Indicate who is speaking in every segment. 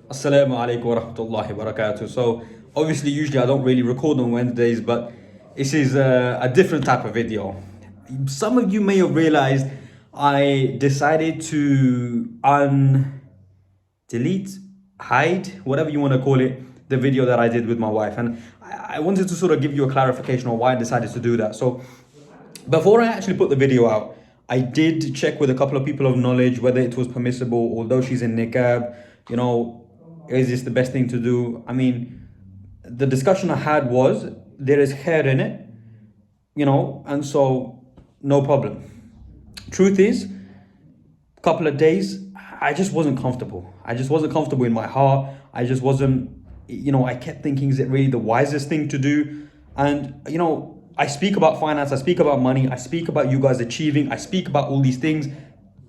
Speaker 1: Assalamu alaikum wa rahmatullahi wa barakatuh. So, obviously, usually I don't really record on Wednesdays, but this is a different type of video. Some of you may have realized I decided to delete, hide, whatever you want to call it, the video that I did with my wife. And I wanted to sort of give you a clarification on why I decided to do that. So, before I actually put the video out, I did check with a couple of people of knowledge whether it was permissible, although she's in niqab, is this the best thing to do? I mean, the discussion I had was there is hair in it, and so no problem. Truth is, couple of days, I just wasn't comfortable. I just wasn't comfortable in my heart. I just wasn't, I kept thinking, is it really the wisest thing to do? And, I speak about finance, I speak about money, I speak about you guys achieving, I speak about all these things,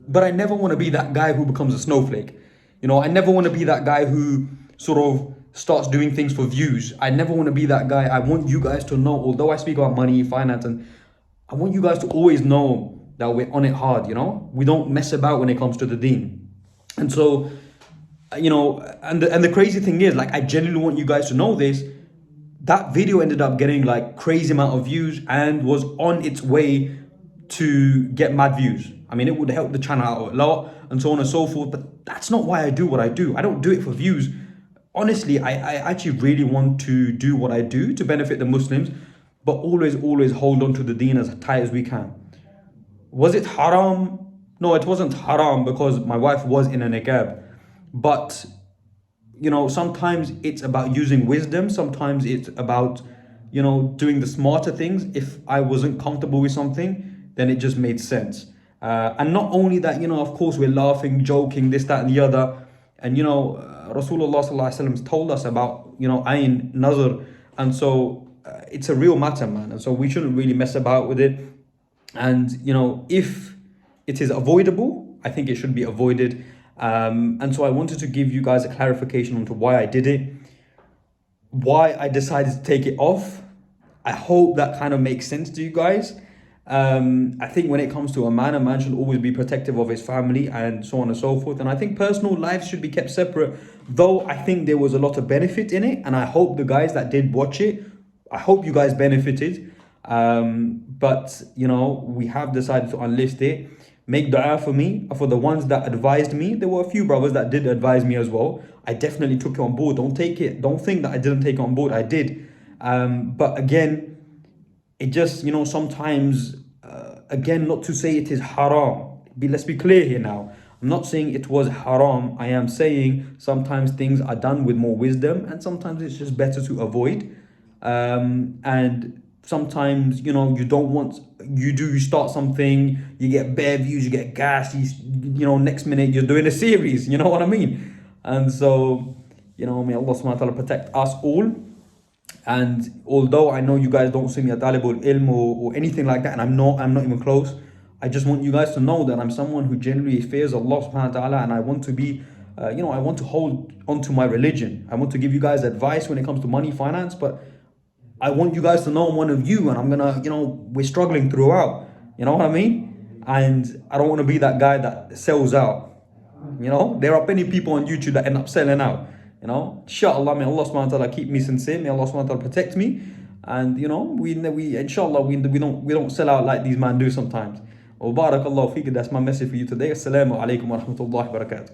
Speaker 1: but I never want to be that guy who becomes a snowflake. I never want to be that guy who sort of starts doing things for views. I never want to be that guy. I want you guys to know, although I speak about money, finance, and I want you guys to always know that we're on it hard, We don't mess about when it comes to the deen. And so, and the crazy thing is, like, I genuinely want you guys to know this. That video ended up getting like crazy amount of views and was on its way to get mad views. I mean, it would help the channel out a lot and so on and so forth, but that's not why I do what I do. I don't do it for views. Honestly, I actually really want to do what I do to benefit the Muslims, but always hold on to the deen as tight as we can. Was it haram? No, it wasn't haram because my wife was in a niqab. But, sometimes it's about using wisdom. Sometimes it's about, doing the smarter things. If I wasn't comfortable with something, then it just made sense. And not only that, of course, we're laughing, joking, this, that, and the other. And, Rasulullah ﷺ told us about, ayn, nazar. And so it's a real matter, man. And so we shouldn't really mess about with it. And, if it is avoidable, I think it should be avoided. And so I wanted to give you guys a clarification onto why I did it, why I decided to take it off. I hope that kind of makes sense to you guys. I think when it comes to a man should always be protective of his family and so on and so forth. And I think personal lives should be kept separate, though I think there was a lot of benefit in it. And I hope the guys that did watch it, I hope you guys benefited. But, we have decided to unlist it. Make dua for me, for the ones that advised me. There were a few brothers that did advise me as well. I definitely took it on board. Don't think that I didn't take it on board. I did. But again, it just, sometimes, again, not to say it is haram. Let's be clear here now. I'm not saying it was haram. I am saying sometimes things are done with more wisdom and sometimes it's just better to avoid. And sometimes, you start something, you get bare views, you get gas, next minute you're doing a series, you know what I mean? And so, may Allah subhanahu wa ta'ala protect us all. And although I know you guys don't see me a talibul ilm or anything like that, and I'm not even close, I just want you guys to know that I'm someone who genuinely fears Allah subhanahu wa ta'ala, and I want to be, I want to hold onto my religion. I want to give you guys advice when it comes to money, finance, but I want you guys to know I'm one of you, and I'm gonna, we're struggling throughout. You know what I mean? And I don't want to be that guy that sells out. There are plenty of people on YouTube that end up selling out. Inshallah, may Allah subhanahu wa ta'ala keep me sincere, may Allah subhanahu wa ta'ala protect me. And we inshallah we don't sell out like these men do sometimes. Wa barakallahu feek, that's my message for you today. Assalamu alaikum wa rahmatullahi wa barakatuh.